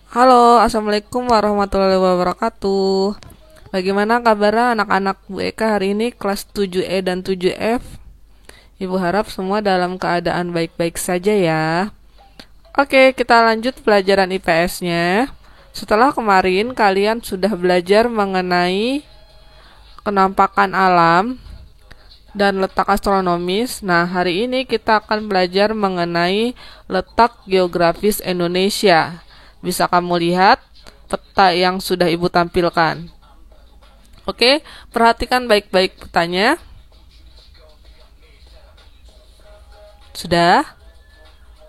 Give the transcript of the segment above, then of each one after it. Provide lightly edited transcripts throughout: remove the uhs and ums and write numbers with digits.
Halo, assalamualaikum warahmatullahi wabarakatuh. Bagaimana kabar anak-anak Bu Eka hari ini kelas 7E dan 7F? Ibu harap semua dalam keadaan baik-baik saja ya. Oke, kita lanjut pelajaran IPS-nya. Setelah kemarin kalian sudah belajar mengenai kenampakan alam dan letak astronomis. Nah, hari ini kita akan belajar mengenai letak geografis Indonesia. Bisa kamu lihat peta yang sudah Ibu tampilkan. Oke, perhatikan baik-baik petanya. Sudah?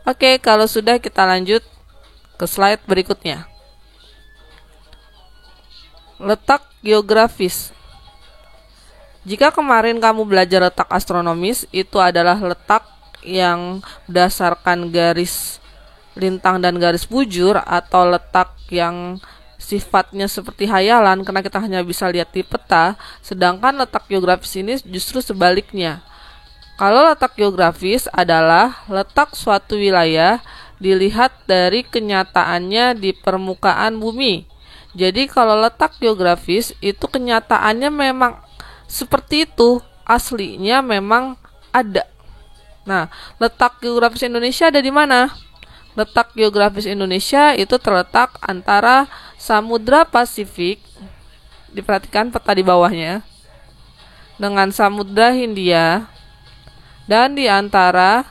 Oke, kalau sudah kita lanjut ke slide berikutnya. Letak geografis. Jika kemarin kamu belajar letak astronomis, itu adalah letak yang berdasarkan garis lintang dan garis bujur, atau letak yang sifatnya seperti hayalan karena kita hanya bisa lihat di peta. Sedangkan letak geografis ini justru sebaliknya. Kalau letak geografis adalah letak suatu wilayah dilihat dari kenyataannya di permukaan bumi. Jadi kalau letak geografis itu kenyataannya memang seperti itu, aslinya memang ada. Nah, letak geografis Indonesia ada di mana? Letak geografis Indonesia itu terletak antara Samudra Pasifik, diperhatikan peta di bawahnya, dengan Samudra Hindia, dan di antara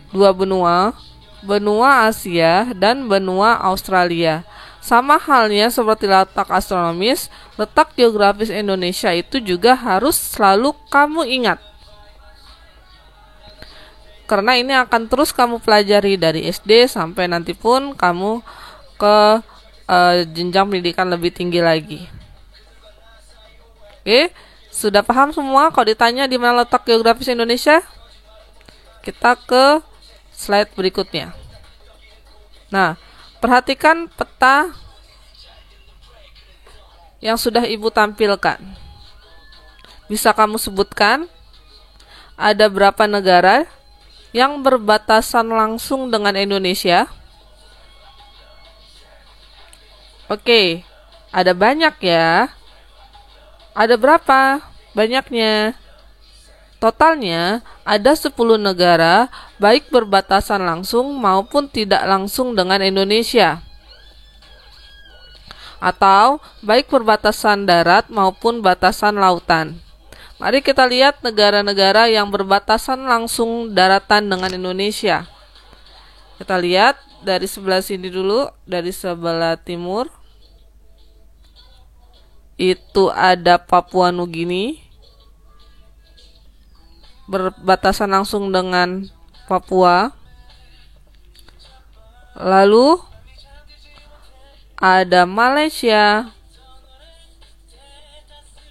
dua benua, benua Asia dan benua Australia. Sama halnya seperti letak astronomis, letak geografis Indonesia itu juga harus selalu kamu ingat. Karena ini akan terus kamu pelajari dari SD sampai nanti pun kamu ke jenjang pendidikan lebih tinggi lagi. Oke, sudah paham semua? Kalau ditanya di mana letak geografis Indonesia, kita ke slide berikutnya. Nah, perhatikan peta yang sudah Ibu tampilkan. Bisa kamu sebutkan ada berapa negara yang berbatasan langsung dengan Indonesia? Oke, ada banyak ya. Ada berapa banyaknya? Totalnya ada 10 negara, baik berbatasan langsung maupun tidak langsung dengan Indonesia, atau baik perbatasan darat maupun batasan lautan. Mari kita lihat negara-negara yang berbatasan langsung daratan dengan Indonesia. Kita lihat dari sebelah sini dulu, dari sebelah timur. Itu ada Papua Nugini, berbatasan langsung dengan Papua. Lalu ada Malaysia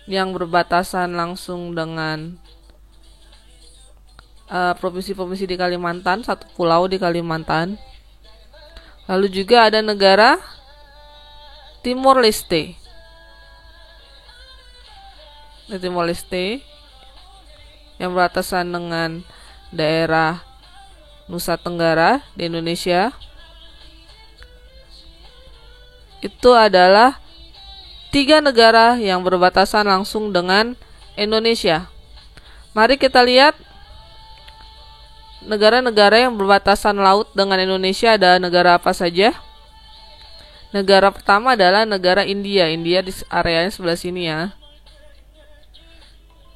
yang berbatasan langsung dengan provinsi-provinsi di Kalimantan, satu pulau di Kalimantan. Lalu juga ada negara Timor Leste. Timor Leste yang berbatasan dengan daerah Nusa Tenggara di Indonesia. Itu adalah 3 negara yang berbatasan langsung dengan Indonesia. Mari kita lihat negara-negara yang berbatasan laut dengan Indonesia. Ada negara apa saja? Negara pertama adalah negara India. India di areanya sebelah sini ya.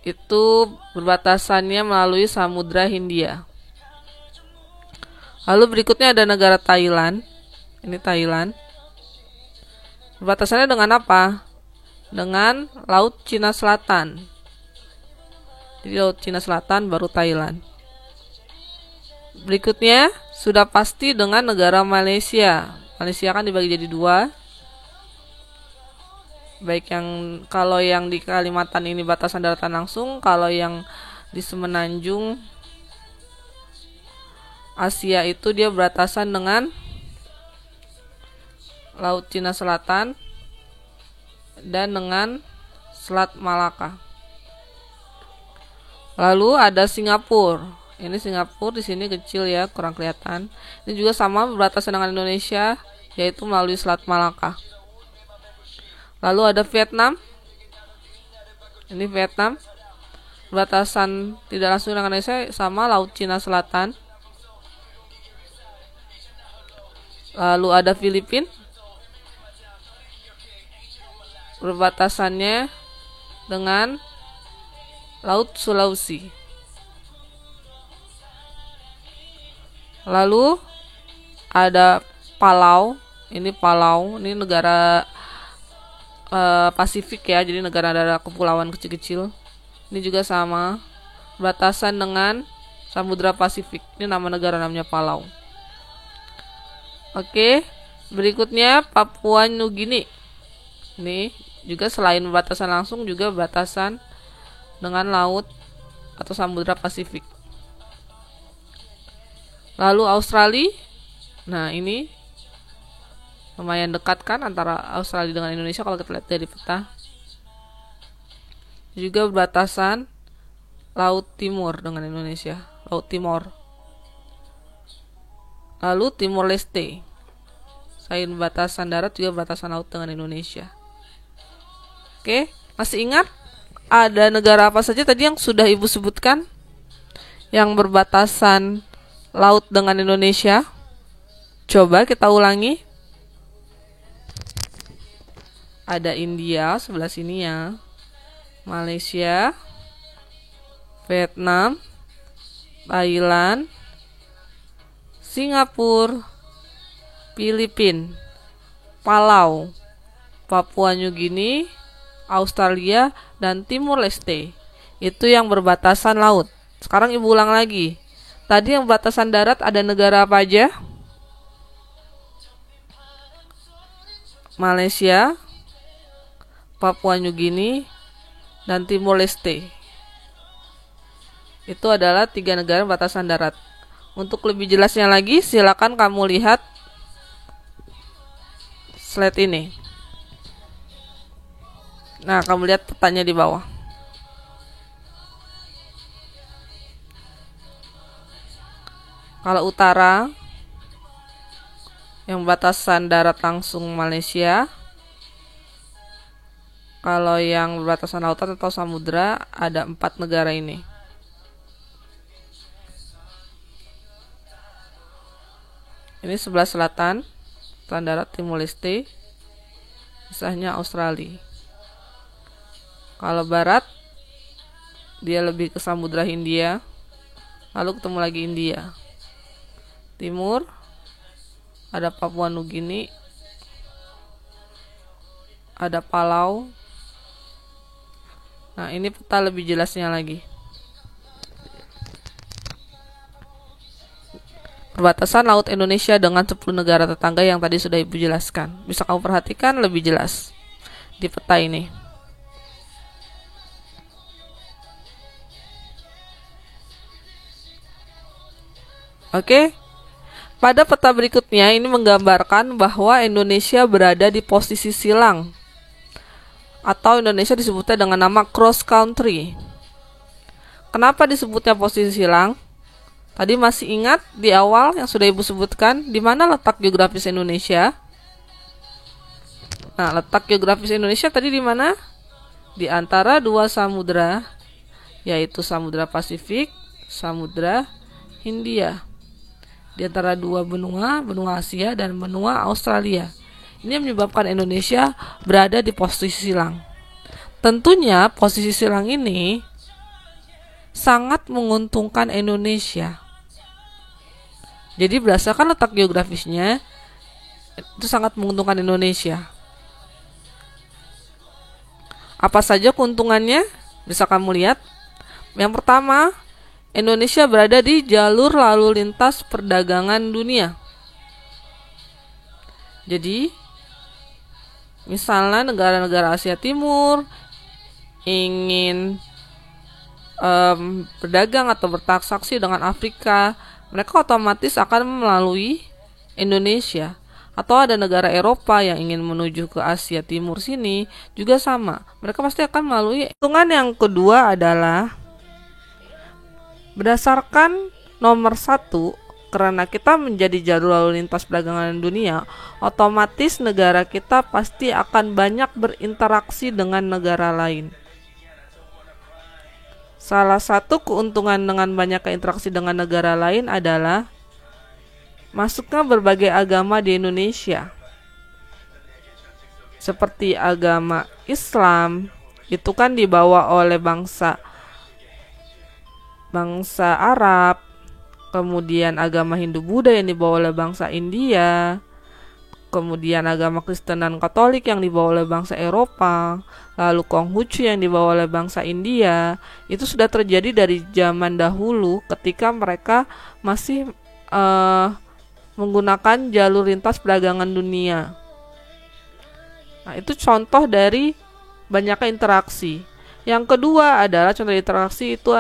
Itu berbatasannya melalui Samudra Hindia. Lalu berikutnya ada negara Thailand. Ini Thailand. Berbatasannya dengan apa? Dengan Laut Cina Selatan. Jadi Laut Cina Selatan baru Thailand. Berikutnya sudah pasti dengan negara Malaysia. Malaysia kan dibagi jadi 2. Baik yang kalau yang di Kalimantan ini batasan daratan langsung, kalau yang di Semenanjung Asia itu dia berbatasan dengan Laut Cina Selatan dan dengan Selat Malaka. Lalu ada Singapura. Ini Singapura di sini kecil ya, kurang kelihatan. Ini juga sama berbatasan dengan Indonesia, yaitu melalui Selat Malaka. Lalu ada Vietnam. Ini Vietnam, batasan tidak langsung dengan Indonesia sama Laut Cina Selatan. Lalu ada Filipina, berbatasannya dengan Laut Sulawesi. Lalu ada Palau. Ini Palau, ini negara Pasifik ya, jadi negara-negara kepulauan kecil-kecil. Ini juga sama, batasan dengan Samudra Pasifik. Ini nama negara, namanya Palau. Oke, berikutnya Papua New Guinea. Ini juga selain batasan langsung juga batasan dengan laut atau Samudra Pasifik. Lalu Australia. Nah, ini lumayan dekat kan antara Australia dengan Indonesia kalau kita lihat dari peta. Juga berbatasan Laut Timur dengan Indonesia, Laut Timor. Lalu Timor Leste, selain batasan darat juga batasan laut dengan Indonesia. Oke, masih ingat ada negara apa saja tadi yang sudah Ibu sebutkan yang berbatasan laut dengan Indonesia? Coba kita ulangi. Ada India sebelah sini ya, Malaysia, Vietnam, Thailand, Singapura, Filipina, Palau, Papua New Guinea, Australia, dan Timor Leste. Itu yang berbatasan laut. Sekarang Ibu ulang lagi. Tadi yang berbatasan darat ada negara apa aja? Malaysia, Papua New Guinea, dan Timor Leste. Itu adalah 3 negara batasan darat. Untuk lebih jelasnya lagi, silakan kamu lihat slide ini. Nah, kamu lihat petanya di bawah. Kalau utara, yang batasan darat langsung Malaysia. Kalau yang berbatasan lautan atau samudra ada 4 negara ini. Ini sebelah selatan, darat Timor Leste, sisanya Australia. Kalau barat, dia lebih ke Samudra Hindia, lalu ketemu lagi India. Timur, ada Papua New Guinea, ada Palau. Nah, ini peta lebih jelasnya lagi. Perbatasan laut Indonesia dengan 10 negara tetangga yang tadi sudah Ibu jelaskan. Bisa kamu perhatikan lebih jelas di peta ini. Oke. Pada peta berikutnya ini menggambarkan bahwa Indonesia berada di posisi silang. Atau Indonesia disebutnya dengan nama cross country. Kenapa disebutnya posisi silang? Tadi masih ingat di awal yang sudah Ibu sebutkan di mana letak geografis Indonesia? Nah, letak geografis Indonesia tadi di mana? Di antara 2 samudra, yaitu Samudra Pasifik, Samudra Hindia. Di antara 2 benua, benua Asia dan benua Australia. Ini menyebabkan Indonesia berada di posisi silang. Tentunya posisi silang ini sangat menguntungkan Indonesia. Jadi berdasarkan letak geografisnya, itu sangat menguntungkan Indonesia. Apa saja keuntungannya? Bisa kamu lihat. Yang pertama, Indonesia berada di jalur lalu lintas perdagangan dunia. Jadi, misalnya negara-negara Asia Timur ingin berdagang atau bertransaksi dengan Afrika, mereka otomatis akan melalui Indonesia. Atau ada negara Eropa yang ingin menuju ke Asia Timur sini, juga sama. Mereka pasti akan melalui. Keuntungan yang kedua adalah berdasarkan nomor 1 Karena kita menjadi jalur lalu lintas perdagangan dunia, otomatis negara kita pasti akan banyak berinteraksi dengan negara lain. Salah satu keuntungan dengan banyaknya interaksi dengan negara lain adalah masuknya berbagai agama di Indonesia. Seperti agama Islam, itu kan dibawa oleh bangsa Arab. Kemudian agama Hindu-Buddha yang dibawa oleh bangsa India. Kemudian agama Kristen dan Katolik yang dibawa oleh bangsa Eropa. Lalu Konghucu yang dibawa oleh bangsa India. Itu sudah terjadi dari zaman dahulu ketika mereka masih menggunakan jalur lintas perdagangan dunia. Nah, itu contoh dari banyaknya interaksi. Yang kedua adalah contoh interaksi itu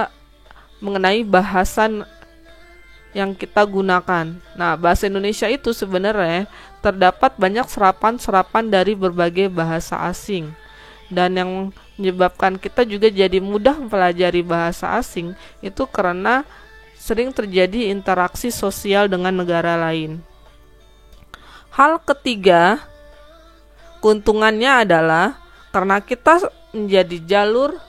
mengenai bahasan yang kita gunakan. Nah, bahasa Indonesia itu sebenarnya terdapat banyak serapan-serapan dari berbagai bahasa asing. Dan yang menyebabkan kita juga jadi mudah mempelajari bahasa asing itu karena sering terjadi interaksi sosial dengan negara lain. Hal ketiga, keuntungannya adalah karena kita menjadi jalur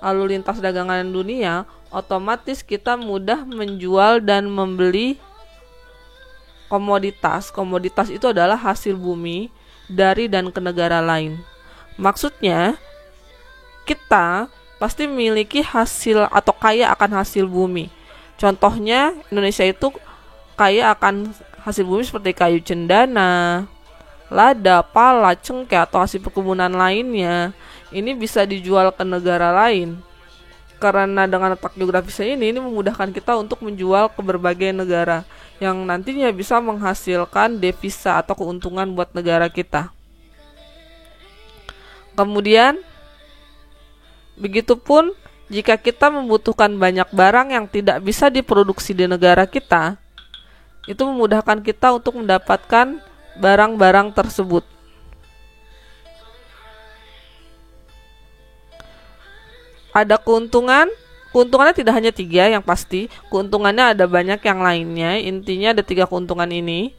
lalu lintas dagangan dunia, otomatis kita mudah menjual dan membeli komoditas. Komoditas itu adalah hasil bumi dari dan ke negara lain. Maksudnya, kita pasti memiliki hasil atau kaya akan hasil bumi. Contohnya, Indonesia itu kaya akan hasil bumi seperti kayu cendana, lada, pala, cengkeh, atau hasil perkebunan lainnya. Ini bisa dijual ke negara lain. Karena dengan letak geografisnya ini memudahkan kita untuk menjual ke berbagai negara yang nantinya bisa menghasilkan devisa atau keuntungan buat negara kita. Kemudian, begitupun jika kita membutuhkan banyak barang yang tidak bisa diproduksi di negara kita, itu memudahkan kita untuk mendapatkan barang-barang tersebut. Ada keuntungannya tidak hanya 3 yang pasti, keuntungannya ada banyak yang lainnya. Intinya ada 3 keuntungan ini.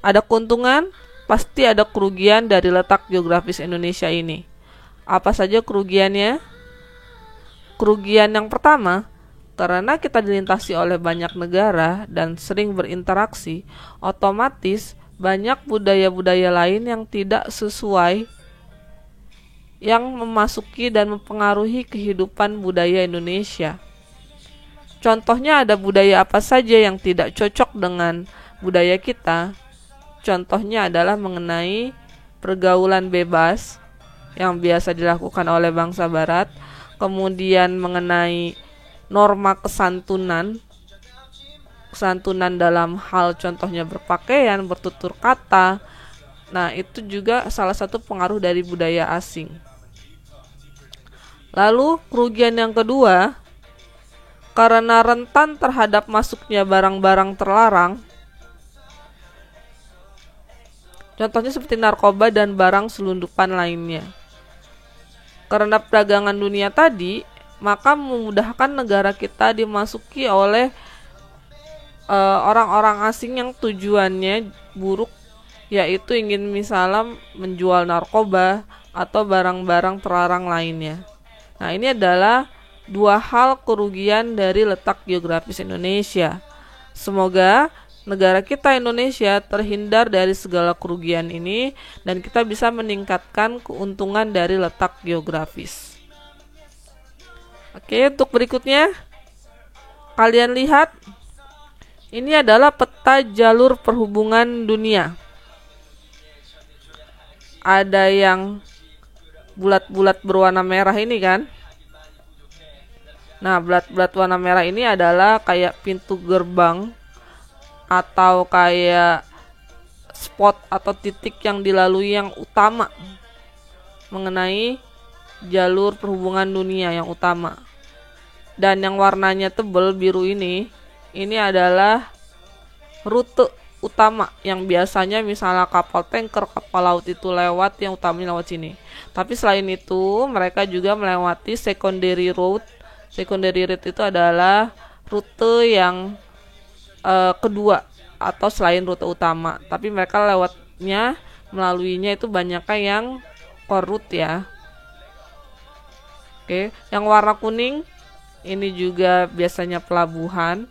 Ada keuntungan, pasti ada kerugian dari letak geografis Indonesia ini. Apa saja kerugiannya? Kerugian yang pertama, karena kita dilintasi oleh banyak negara dan sering berinteraksi, otomatis banyak budaya-budaya lain yang tidak sesuai yang memasuki dan mempengaruhi kehidupan budaya Indonesia. Contohnya ada budaya apa saja yang tidak cocok dengan budaya kita. Contohnya adalah mengenai pergaulan bebas yang biasa dilakukan oleh bangsa barat, kemudian mengenai norma kesantunan dalam hal contohnya berpakaian, bertutur kata. Nah, itu juga salah satu pengaruh dari budaya asing. Lalu kerugian yang kedua, karena rentan terhadap masuknya barang-barang terlarang, contohnya seperti narkoba dan barang selundupan lainnya. Karena perdagangan dunia tadi, maka memudahkan negara kita dimasuki oleh orang-orang asing yang tujuannya buruk, yaitu ingin misalnya menjual narkoba atau barang-barang terlarang lainnya. Nah, ini adalah 2 hal kerugian dari letak geografis Indonesia. Semoga negara kita Indonesia terhindar dari segala kerugian ini dan kita bisa meningkatkan keuntungan dari letak geografis. Oke, untuk berikutnya kalian lihat, ini adalah peta jalur perhubungan dunia. Ada yang bulat-bulat berwarna merah ini kan. Nah, bulat-bulat warna merah ini adalah kayak pintu gerbang atau kayak spot atau titik yang dilalui yang utama mengenai jalur perhubungan dunia yang utama. Dan yang warnanya tebal biru ini adalah rute utama yang biasanya misalnya kapal tanker, kapal laut itu lewat, yang utamanya lewat sini. Tapi selain itu mereka juga melewati secondary road. Secondary road itu adalah rute yang kedua atau selain rute utama, tapi mereka lewatnya melaluinya itu banyaknya yang core route ya. Oke, yang warna kuning ini juga biasanya pelabuhan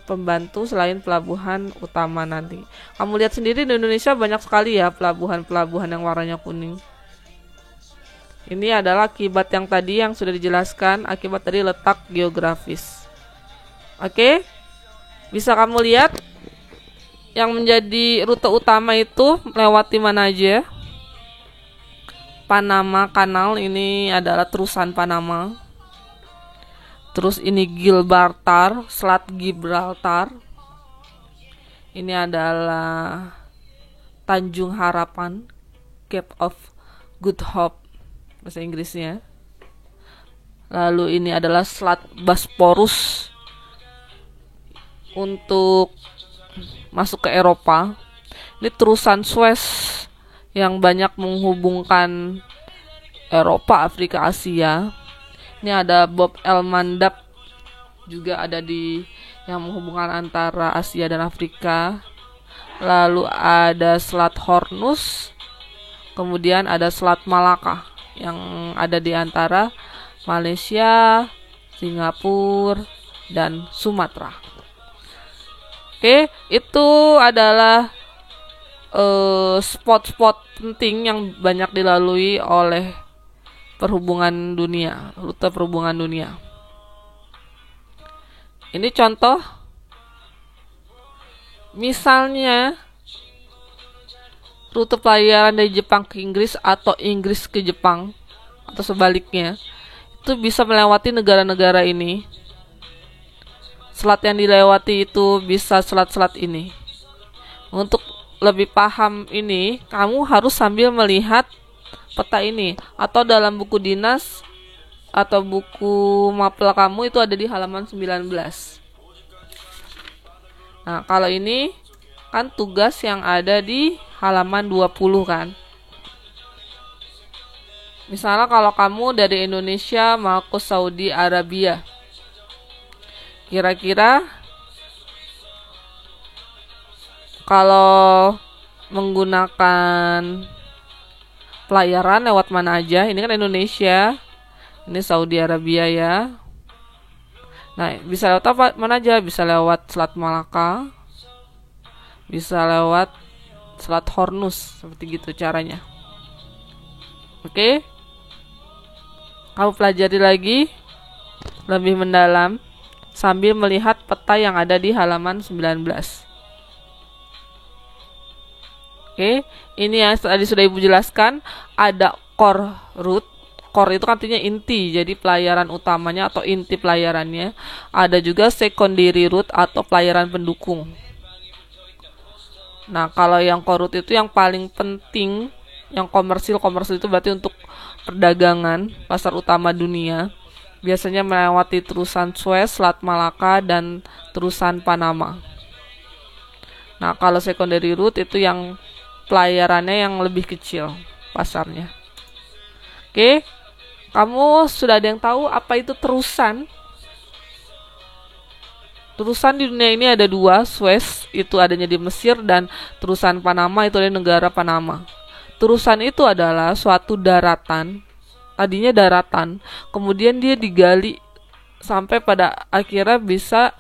pembantu selain pelabuhan utama nanti. Kamu lihat sendiri di Indonesia banyak sekali ya pelabuhan yang warnanya kuning. Ini adalah akibat yang tadi yang sudah dijelaskan, akibat dari letak geografis. Oke, bisa kamu lihat yang menjadi rute utama itu melewati mana aja. Panama Kanal ini adalah terusan Panama. Terus ini Gibraltar, Selat Gibraltar. Ini adalah Tanjung Harapan, Cape of Good Hope bahasa Inggrisnya. Lalu ini adalah Selat Bosporus untuk masuk ke Eropa. Ini terusan Suez yang banyak menghubungkan Eropa, Afrika, Asia. Ini ada Bab el Mandab juga ada di yang menghubungkan antara Asia dan Afrika. Lalu ada Selat Hormuz. Kemudian ada Selat Malaka yang ada di antara Malaysia, Singapura, dan Sumatera. Oke, itu adalah spot-spot penting yang banyak dilalui oleh perhubungan dunia, rute perhubungan dunia. Ini contoh, misalnya rute pelayaran dari Jepang ke Inggris atau Inggris ke Jepang atau sebaliknya, itu bisa melewati negara-negara ini. Selat yang dilewati itu bisa selat-selat ini. Untuk lebih paham ini, kamu harus sambil melihat peta ini, atau dalam buku dinas atau buku mapel kamu itu ada di halaman 19. Nah, kalau ini kan tugas yang ada di halaman 20 kan. Misalnya kalau kamu dari Indonesia mau ke Saudi Arabia, kira-kira kalau menggunakan pelayaran lewat mana aja? Ini kan Indonesia, ini Saudi Arabia ya. Nah, bisa lewat apa? Mana aja? Bisa lewat Selat Malaka, bisa lewat Selat Hormuz, seperti gitu caranya. Oke, kamu pelajari lagi lebih mendalam sambil melihat peta yang ada di halaman 19. Oke, ini yang tadi sudah Ibu jelaskan, ada core route. Core itu artinya inti, jadi pelayaran utamanya atau inti pelayarannya. Ada juga secondary route atau pelayaran pendukung. Nah, kalau yang core route itu yang paling penting, yang komersil itu berarti untuk perdagangan, pasar utama dunia. Biasanya melewati terusan Suez, Selat Malaka, dan terusan Panama. Nah, kalau secondary route itu yang pelayarannya yang lebih kecil pasarnya. Oke, kamu sudah ada yang tahu apa itu terusan? Terusan di dunia ini ada dua, Suez itu adanya di Mesir dan terusan Panama itu ada di negara Panama. Terusan itu adalah suatu daratan, tadinya daratan, kemudian dia digali sampai pada akhirnya bisa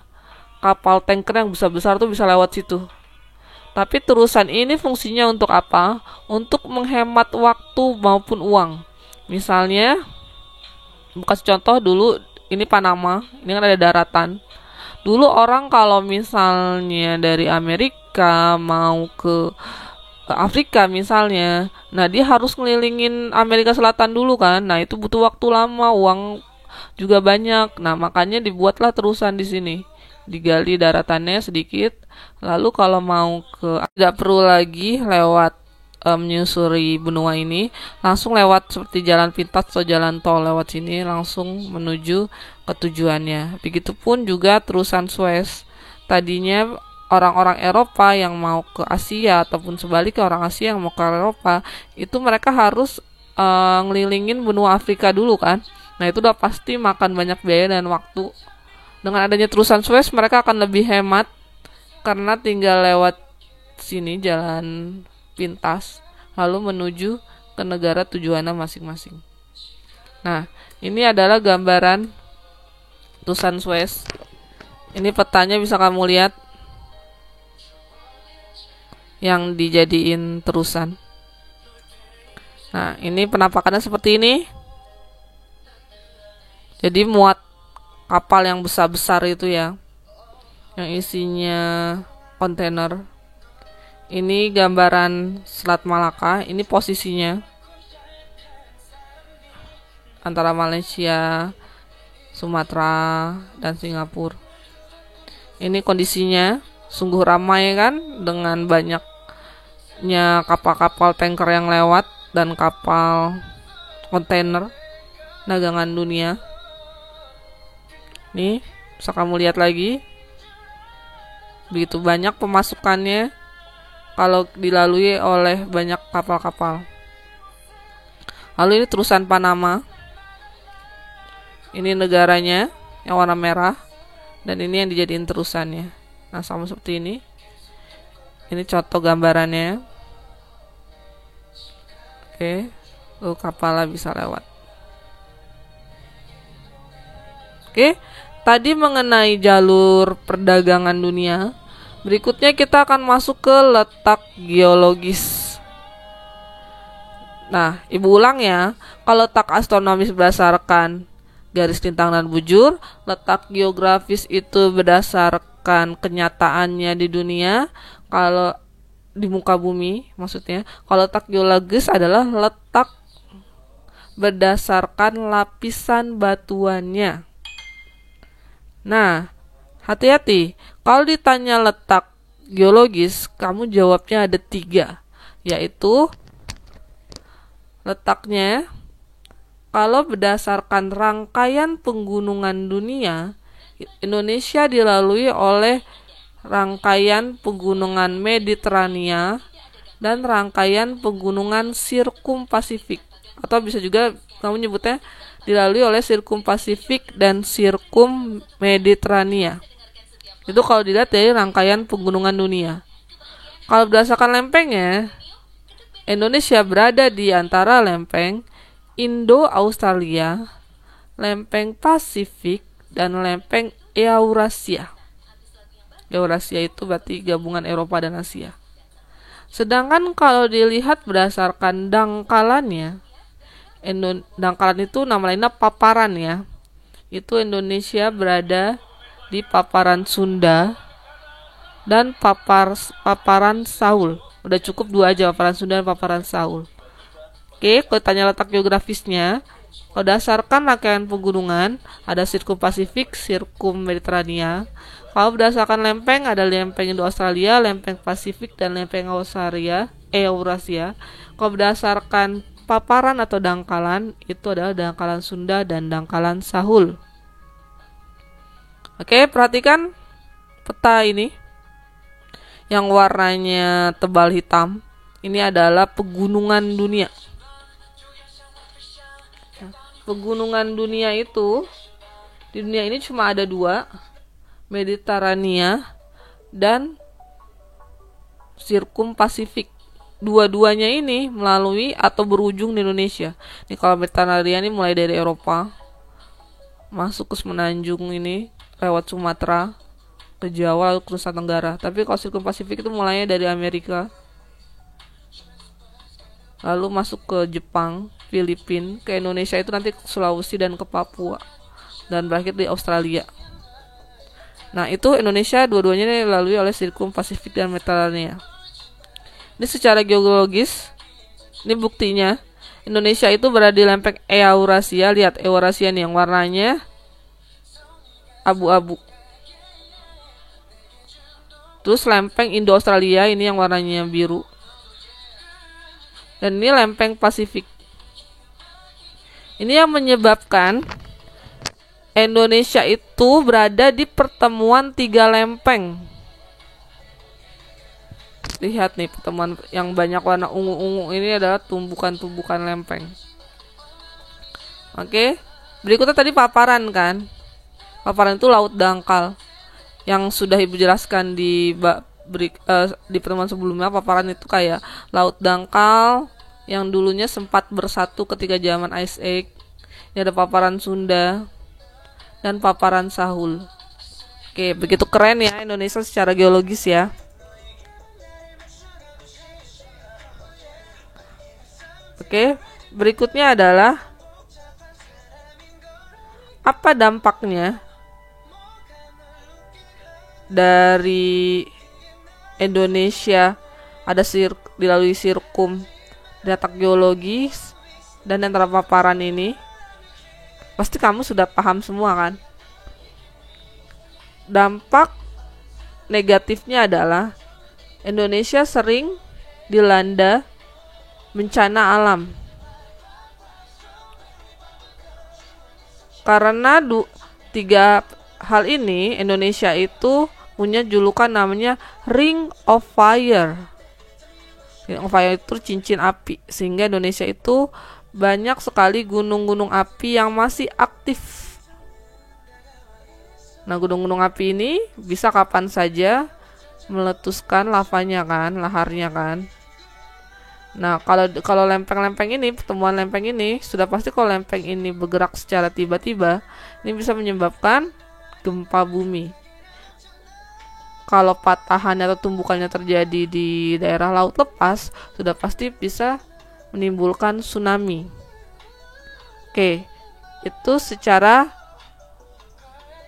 kapal tanker yang besar-besar tuh bisa lewat situ. Tapi terusan ini fungsinya untuk apa? Untuk menghemat waktu maupun uang. Misalnya, kasih contoh dulu, ini Panama, ini kan ada daratan. Dulu orang kalau misalnya dari Amerika mau ke Afrika misalnya, nah dia harus ngelilingin Amerika Selatan dulu kan. Nah itu butuh waktu lama, uang juga banyak. Nah makanya dibuatlah terusan di sini, digali daratannya sedikit. Lalu kalau mau ke, nggak perlu lagi lewat menyusuri benua ini, langsung lewat seperti jalan pintas atau jalan tol lewat sini langsung menuju ke tujuannya. Begitupun juga terusan Suez. Tadinya orang-orang Eropa yang mau ke Asia ataupun sebaliknya orang Asia yang mau ke Eropa, itu mereka harus ngelilingin benua Afrika dulu kan. Nah itu udah pasti makan banyak biaya dan waktu Dengan adanya terusan Suez mereka akan lebih hemat karena tinggal lewat sini jalan pintas lalu menuju ke negara tujuannya masing-masing. Nah, ini adalah gambaran terusan Suez. Ini petanya bisa kamu lihat yang dijadiin terusan. Nah, ini penampakannya seperti ini. Jadi muat kapal yang besar-besar itu ya, yang isinya kontainer. Ini gambaran Selat Malaka. Ini posisinya antara Malaysia, Sumatera, dan Singapura. Ini kondisinya sungguh ramai kan, dengan banyaknya kapal-kapal tanker yang lewat dan kapal kontainer dagangan dunia. Nih, bisa kamu lihat lagi. Begitu banyak pemasukannya kalau dilalui oleh banyak kapal-kapal. Lalu ini terusan Panama. Ini negaranya yang warna merah. Dan ini yang dijadiin terusannya. Nah, sama seperti ini. Ini contoh gambarannya. Oke. Lalu kapalnya bisa lewat. Oke. Tadi mengenai jalur perdagangan dunia. Berikutnya kita akan masuk ke letak geologis. Nah, ibu ulang ya. Kalau letak astronomis berdasarkan garis lintang dan bujur, letak geografis itu berdasarkan kenyataannya di dunia. Kalau di muka bumi maksudnya. Kalau letak geologis adalah letak berdasarkan lapisan batuannya. Nah, hati-hati. Kalau ditanya letak geologis, kamu jawabnya ada 3, yaitu letaknya kalau berdasarkan rangkaian penggunungan dunia, Indonesia dilalui oleh rangkaian pegunungan Mediterania dan rangkaian pegunungan Sirkum Pasifik, atau bisa juga kamu nyebutnya dilalui oleh Sirkum Pasifik dan Sirkum Mediterania. Itu kalau dilihat dari rangkaian pegunungan dunia. Kalau berdasarkan lempengnya, Indonesia berada di antara lempeng Indo-Australia, lempeng Pasifik, dan lempeng Eurasia. Eurasia itu berarti gabungan Eropa dan Asia. Sedangkan kalau dilihat berdasarkan dangkalannya, dangkalan itu nama lainnya paparan ya. Itu Indonesia berada di paparan Sunda dan paparan Saul. Udah cukup 2 aja, paparan Sunda dan paparan Saul. Oke, kalau tanya letak geografisnya, berdasarkan rangkaian pegunungan ada Sirkum Pasifik, Sirkum Mediterania. Kalau berdasarkan lempeng ada lempeng Indo-Australia, lempeng Pasifik, dan lempeng Eurasia. Kalau berdasarkan paparan atau dangkalan, itu adalah dangkalan Sunda dan dangkalan Sahul. Oke, perhatikan peta ini. Yang warnanya tebal hitam, ini adalah pegunungan dunia. Pegunungan dunia itu, di dunia ini cuma ada 2, Mediterania dan Sirkum Pasifik. Dua-duanya ini melalui atau berujung di Indonesia. Ini kalau Mediterania ini mulai dari Eropa, masuk ke Semenanjung ini, lewat Sumatera, ke Jawa, lalu ke Nusa Tenggara. Tapi kalau Sirkum Pasifik itu mulainya dari Amerika, lalu masuk ke Jepang, Filipina, ke Indonesia itu nanti ke Sulawesi dan ke Papua, dan berakhir di Australia. Nah, itu Indonesia dua-duanya ini dilalui oleh Sirkum Pasifik dan Mediterania. Ini secara geologis, ini buktinya. Indonesia itu berada di lempeng Eurasia. Lihat Eurasia nih yang warnanya abu-abu. Terus lempeng Indo-Australia ini yang warnanya biru. Dan ini lempeng Pasifik. Ini yang menyebabkan Indonesia itu berada di pertemuan 3 lempeng. Lihat nih, pertemuan yang banyak warna ungu-ungu ini adalah tumbukan-tumbukan lempeng. Oke, berikutnya tadi paparan kan. Paparan itu laut dangkal. Yang sudah Ibu jelaskan di pertemuan sebelumnya, paparan itu kayak laut dangkal yang dulunya sempat bersatu ketika zaman Ice Age. Ini ada paparan Sunda dan paparan Sahul. Oke, begitu keren ya Indonesia secara geologis ya. Oke, berikutnya adalah apa dampaknya dari Indonesia dilalui sirkum letak geologis dan antara paparan ini. Pasti kamu sudah paham semua kan? Dampak negatifnya adalah Indonesia sering dilanda bencana alam. Karena tiga hal ini, Indonesia itu punya julukan namanya Ring of Fire. Ring of Fire itu cincin api, sehingga Indonesia itu banyak sekali gunung-gunung api yang masih aktif. Nah, gunung-gunung api ini bisa kapan saja meletuskan lavanya kan, laharnya kan. Nah, kalau lempeng-lempeng ini, pertemuan lempeng ini, sudah pasti kalau lempeng ini bergerak secara tiba-tiba, ini bisa menyebabkan gempa bumi. Kalau patahannya atau tumbukannya terjadi di daerah laut lepas, sudah pasti bisa menimbulkan tsunami. Oke, itu secara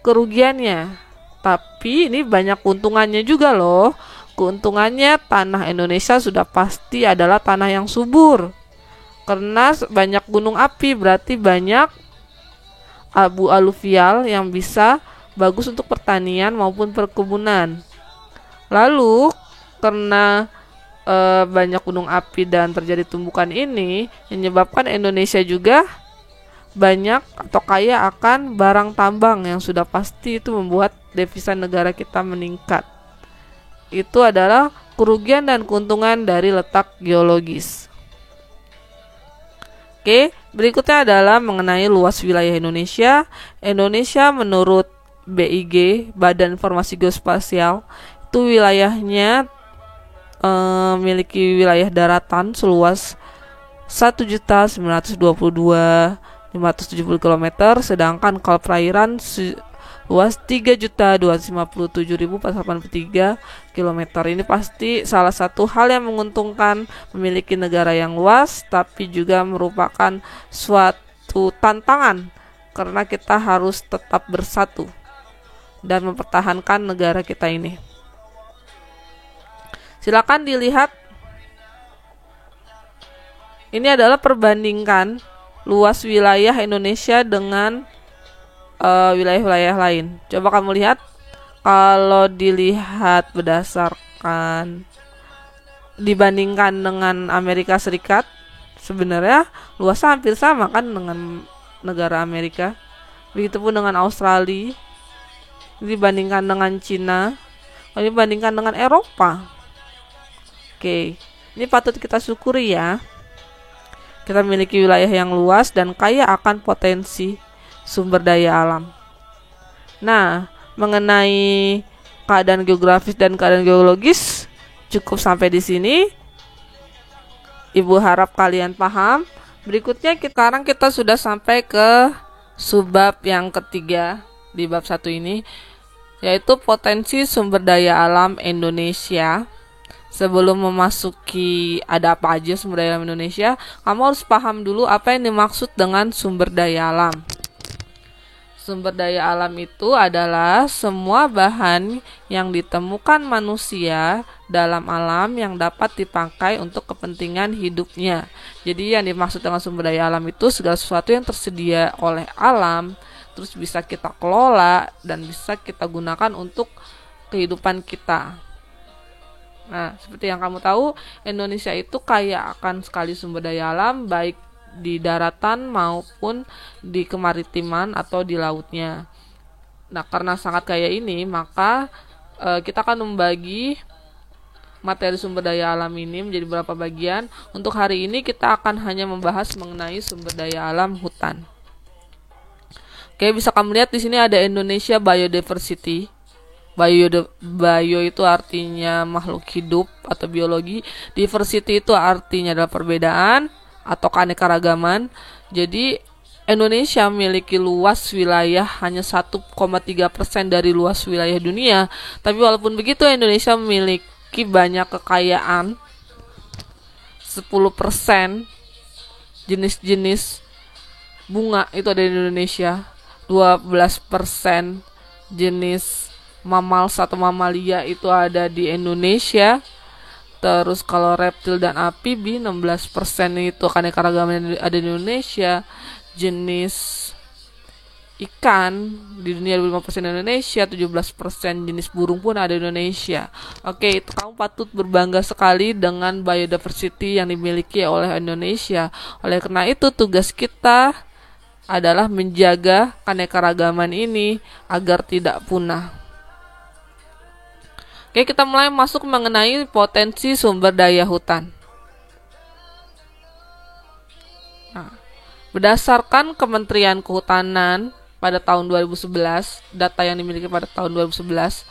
kerugiannya. Tapi ini banyak keuntungannya juga loh. Keuntungannya, tanah Indonesia sudah pasti adalah tanah yang subur. Karena banyak gunung api, berarti banyak abu aluvial yang bisa bagus untuk pertanian maupun perkebunan. Lalu karena banyak gunung api dan terjadi tumbukan ini, menyebabkan Indonesia juga banyak atau kaya akan barang tambang yang sudah pasti itu membuat devisa negara kita meningkat. Itu adalah kerugian dan keuntungan dari letak geologis. Oke, berikutnya adalah mengenai luas wilayah Indonesia. Indonesia menurut BIG, Badan Informasi Geospasial, itu wilayahnya memiliki wilayah daratan seluas 1.922.570 km, sedangkan kalau perairan luas 3.257.483 km. Ini pasti salah satu hal yang menguntungkan memiliki negara yang luas, tapi juga merupakan suatu tantangan karena kita harus tetap bersatu dan mempertahankan negara kita ini. Silakan dilihat. Ini adalah perbandingkan luas wilayah Indonesia dengan wilayah-wilayah lain. Coba kamu lihat, kalau dilihat berdasarkan dibandingkan dengan Amerika Serikat, sebenarnya luasnya hampir sama kan dengan negara Amerika. Begitupun dengan Australia, dibandingkan dengan Cina, dibandingkan dengan Eropa. Oke, ini patut kita syukuri ya. Kita memiliki wilayah yang luas dan kaya akan potensi sumber daya alam. Nah, mengenai keadaan geografis dan keadaan geologis cukup sampai di sini. Ibu harap kalian paham. Berikutnya sekarang kita sudah sampai ke subbab yang ketiga di bab 1 ini, yaitu potensi sumber daya alam Indonesia. Sebelum memasuki ada apa aja sumber daya alam Indonesia, kamu harus paham dulu apa yang dimaksud dengan sumber daya alam. Sumber daya alam itu adalah semua bahan yang ditemukan manusia dalam alam yang dapat dipakai untuk kepentingan hidupnya. Jadi yang dimaksud dengan sumber daya alam itu segala sesuatu yang tersedia oleh alam, terus bisa kita kelola dan bisa kita gunakan untuk kehidupan kita. Nah, seperti yang kamu tahu, Indonesia itu kaya akan sekali sumber daya alam, baik di daratan maupun di kemaritiman atau di lautnya. Nah, karena sangat kaya ini, maka kita akan membagi materi sumber daya alam ini menjadi beberapa bagian. Untuk hari ini kita akan hanya membahas mengenai sumber daya alam hutan. Oke, bisa kamu lihat di sini ada Indonesia Biodiversity. Bio itu artinya makhluk hidup atau biologi. Diversity itu artinya adalah perbedaan atau keanekaragaman. Jadi Indonesia memiliki luas wilayah hanya 1,3% dari luas wilayah dunia. Tapi walaupun begitu, Indonesia memiliki banyak kekayaan. 10% jenis-jenis bunga itu ada di Indonesia. 12% jenis mammals atau mamalia itu ada di Indonesia. Terus kalau reptil dan amfibi 16% itu keanekaragaman ada di Indonesia. Jenis ikan di dunia 5% Indonesia, 17% jenis burung pun ada di Indonesia. Oke, itu kamu patut berbangga sekali dengan biodiversity yang dimiliki oleh Indonesia. Oleh karena itu tugas kita adalah menjaga keanekaragaman ini agar tidak punah. Oke, kita mulai masuk mengenai potensi sumber daya hutan. Nah, berdasarkan Kementerian Kehutanan pada tahun 2011, data yang dimiliki pada tahun 2011,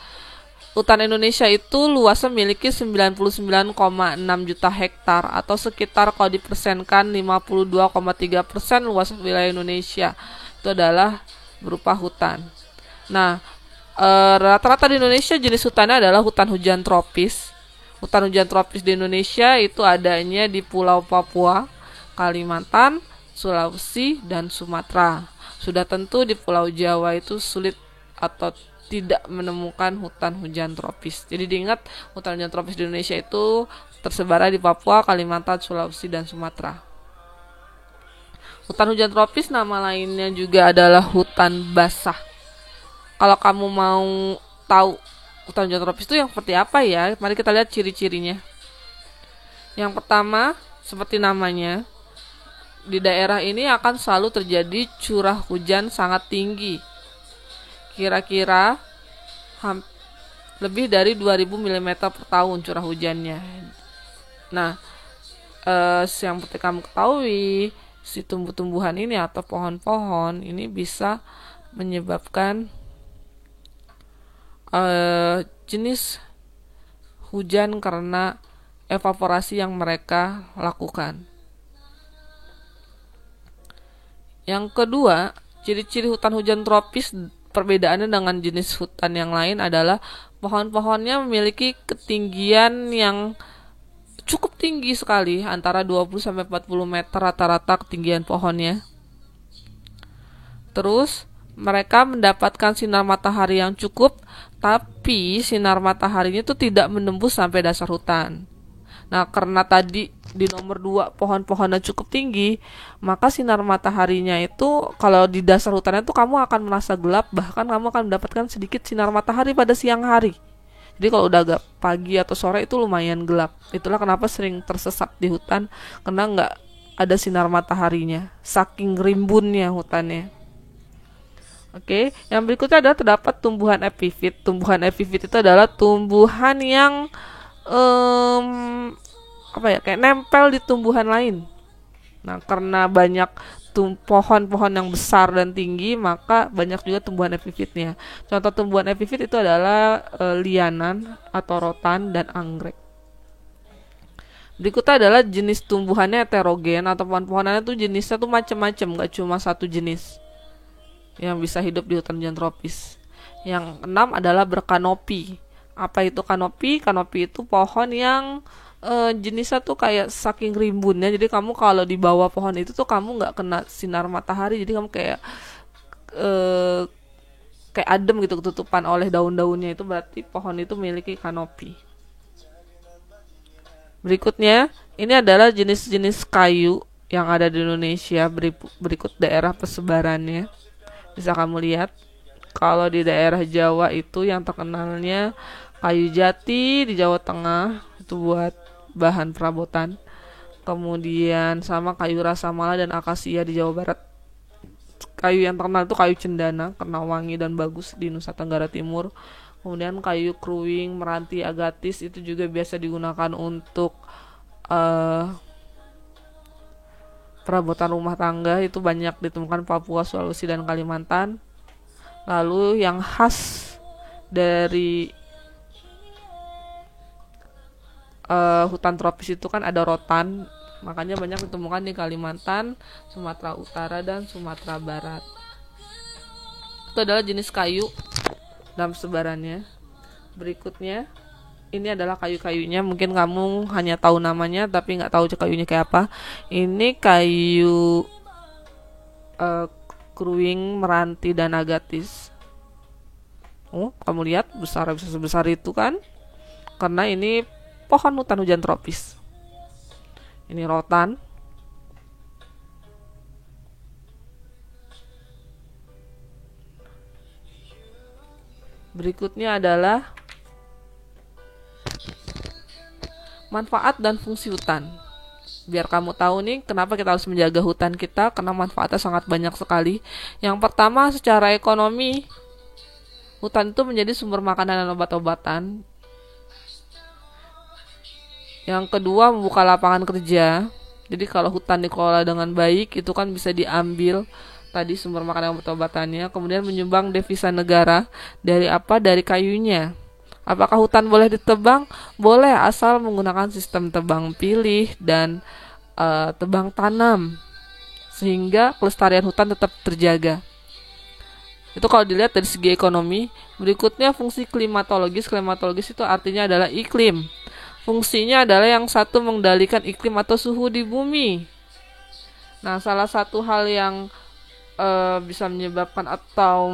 hutan Indonesia itu luasnya memiliki 99,6 juta hektar atau sekitar kalau dipersenkan 52,3% luas wilayah Indonesia itu adalah berupa hutan. Nah, rata-rata di Indonesia jenis hutannya adalah hutan hujan tropis. Hutan hujan tropis di Indonesia itu adanya di Pulau Papua, Kalimantan, Sulawesi, dan Sumatera. Sudah tentu di Pulau Jawa itu sulit atau tidak menemukan hutan hujan tropis. Jadi diingat, hutan hujan tropis di Indonesia itu tersebar di Papua, Kalimantan, Sulawesi, dan Sumatera. Hutan hujan tropis nama lainnya juga adalah hutan basah. Kalau kamu mau tahu hutan hujan tropis itu yang seperti apa ya, mari kita lihat ciri-cirinya. Yang pertama, seperti namanya, di daerah ini akan selalu terjadi curah hujan sangat tinggi. Kira-kira lebih dari 2000 mm per tahun curah hujannya. Nah, yang seperti kamu ketahui, si tumbuh-tumbuhan ini atau pohon-pohon ini bisa menyebabkan jenis hujan karena evaporasi yang mereka lakukan. Yang kedua, ciri-ciri hutan hujan tropis perbedaannya dengan jenis hutan yang lain adalah pohon-pohonnya memiliki ketinggian yang cukup tinggi sekali, antara 20-40 meter rata-rata ketinggian pohonnya. Terus mereka mendapatkan sinar matahari yang cukup, tapi sinar mataharinya itu tidak menembus sampai dasar hutan. Nah, karena tadi di nomor 2 pohon-pohonnya cukup tinggi, maka sinar mataharinya itu kalau di dasar hutannya itu kamu akan merasa gelap, bahkan kamu akan mendapatkan sedikit sinar matahari pada siang hari. Jadi kalau udah agak pagi atau sore itu lumayan gelap. Itulah kenapa sering tersesat di hutan, karena nggak ada sinar mataharinya, saking rimbunnya hutannya. Oke, yang berikutnya adalah terdapat tumbuhan epifit. Tumbuhan epifit itu adalah tumbuhan yang kayak nempel di tumbuhan lain. Nah, karena banyak pohon-pohon yang besar dan tinggi, maka banyak juga tumbuhan epifitnya. Contoh tumbuhan epifit itu adalah lianan atau rotan dan anggrek. Berikutnya adalah jenis tumbuhannya heterogen atau pohon-pohonannya tuh jenisnya tuh macam-macam, gak cuma satu jenis yang bisa hidup di hutan hujan tropis. Yang keenam adalah berkanopi. Apa itu kanopi? Kanopi itu pohon yang jenisnya tuh kayak saking rimbunnya, jadi kamu kalau di bawah pohon itu tuh kamu nggak kena sinar matahari, jadi kamu kayak adem gitu, ketutupan oleh daun-daunnya, itu berarti pohon itu memiliki kanopi. Berikutnya, ini adalah jenis-jenis kayu yang ada di Indonesia. Berikut daerah persebarannya. Bisa kamu lihat, kalau di daerah Jawa itu yang terkenalnya kayu jati di Jawa Tengah, itu buat bahan perabotan. Kemudian sama kayu rasa mala dan akasia di Jawa Barat. Kayu yang terkenal itu kayu cendana, karena wangi dan bagus di Nusa Tenggara Timur. Kemudian kayu kruing, meranti, agatis itu juga biasa digunakan untuk perabotan rumah tangga itu banyak ditemukan Papua, Sulawesi, dan Kalimantan. Lalu yang khas dari hutan tropis itu kan ada rotan, makanya banyak ditemukan di Kalimantan, Sumatera Utara, dan Sumatera Barat. Itu adalah jenis kayu dalam sebarannya. Berikutnya, ini adalah kayu-kayunya. Mungkin kamu hanya tahu namanya tapi nggak tahu kayunya kayak apa. Ini kayu kruing, meranti, dan agatis. Oh, kamu lihat besar, bisa sebesar itu kan? Karena ini pohon hutan hujan tropis. Ini rotan. Berikutnya adalah manfaat dan fungsi hutan. Biar kamu tahu nih kenapa kita harus menjaga hutan kita, karena manfaatnya sangat banyak sekali. Yang pertama, secara ekonomi, hutan itu menjadi sumber makanan dan obat-obatan. Yang kedua, membuka lapangan kerja. Jadi kalau hutan dikelola dengan baik, itu kan bisa diambil tadi sumber makanan dan obat-obatannya. Kemudian menyumbang devisa negara. Dari apa? Dari kayunya. Apakah hutan boleh ditebang? Boleh, asal menggunakan sistem tebang pilih dan tebang tanam, sehingga kelestarian hutan tetap terjaga. Itu kalau dilihat dari segi ekonomi. Berikutnya, fungsi klimatologis. Klimatologis itu artinya adalah iklim. Fungsinya adalah yang satu, mengendalikan iklim atau suhu di bumi. Nah, salah satu hal yang bisa menyebabkan atau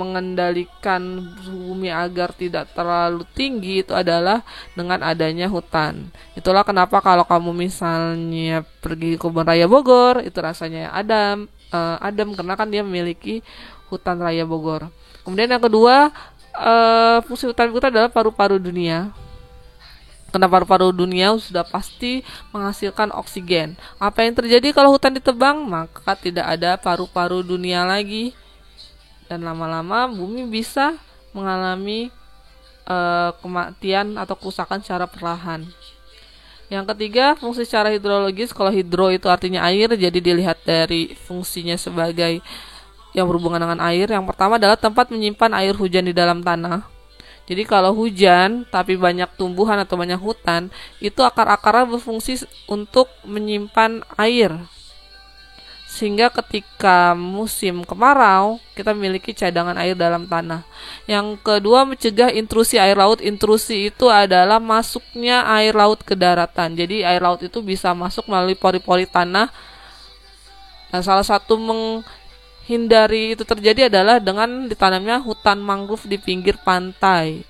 mengendalikan suhu bumi agar tidak terlalu tinggi itu adalah dengan adanya hutan. Itulah kenapa kalau kamu misalnya pergi ke Kebun Raya Bogor, itu rasanya adem karena kan dia memiliki hutan raya Bogor. Kemudian yang kedua, fungsi hutan kita adalah paru-paru dunia. Karena paru-paru dunia sudah pasti menghasilkan oksigen. Apa yang terjadi kalau hutan ditebang? Maka tidak ada paru-paru dunia lagi. Dan lama-lama bumi bisa mengalami kematian atau kerusakan secara perlahan. Yang ketiga, fungsi secara hidrologis. Kalau hidro itu artinya air, jadi dilihat dari fungsinya sebagai yang berhubungan dengan air. Yang pertama adalah tempat menyimpan air hujan di dalam tanah. Jadi kalau hujan tapi banyak tumbuhan atau banyak hutan, itu akar-akarnya berfungsi untuk menyimpan air. Sehingga ketika musim kemarau, kita memiliki cadangan air dalam tanah. Yang kedua, mencegah intrusi air laut. Intrusi itu adalah masuknya air laut ke daratan. Jadi air laut itu bisa masuk melalui pori-pori tanah. Nah, salah satu hindari itu terjadi adalah dengan ditanamnya hutan mangrove di pinggir pantai.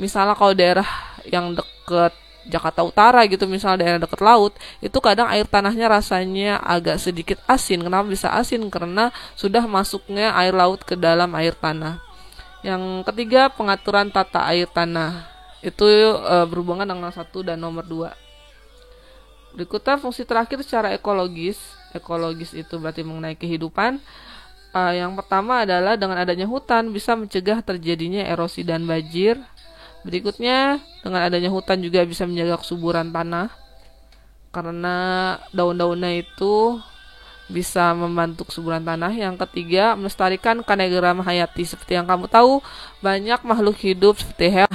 Misalnya kalau daerah yang dekat Jakarta Utara gitu, misalnya daerah dekat laut, itu kadang air tanahnya rasanya agak sedikit asin. Kenapa bisa asin? Karena sudah masuknya air laut ke dalam air tanah. Yang ketiga, pengaturan tata air tanah. Itu berhubungan dengan 1 dan nomor 2. Berikutnya, fungsi terakhir secara ekologis. Ekologis itu berarti mengenai kehidupan. Yang pertama adalah dengan adanya hutan bisa mencegah terjadinya erosi dan banjir. Berikutnya, dengan adanya hutan juga bisa menjaga kesuburan tanah, karena daun-daunnya itu bisa membantu kesuburan tanah. Yang ketiga, melestarikan keanekaragaman hayati. Seperti yang kamu tahu, banyak makhluk hidup seperti hewan.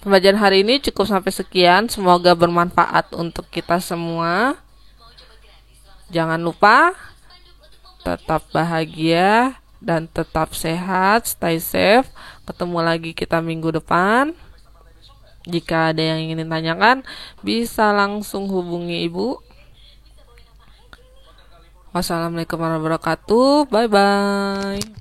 Pembelajaran hari ini cukup sampai sekian. Semoga bermanfaat untuk kita semua. Jangan lupa tetap bahagia dan tetap sehat, stay safe. Ketemu lagi kita minggu depan. Jika ada yang ingin ditanyakan, bisa langsung hubungi Ibu. Wassalamualaikum warahmatullahi wabarakatuh. Bye bye.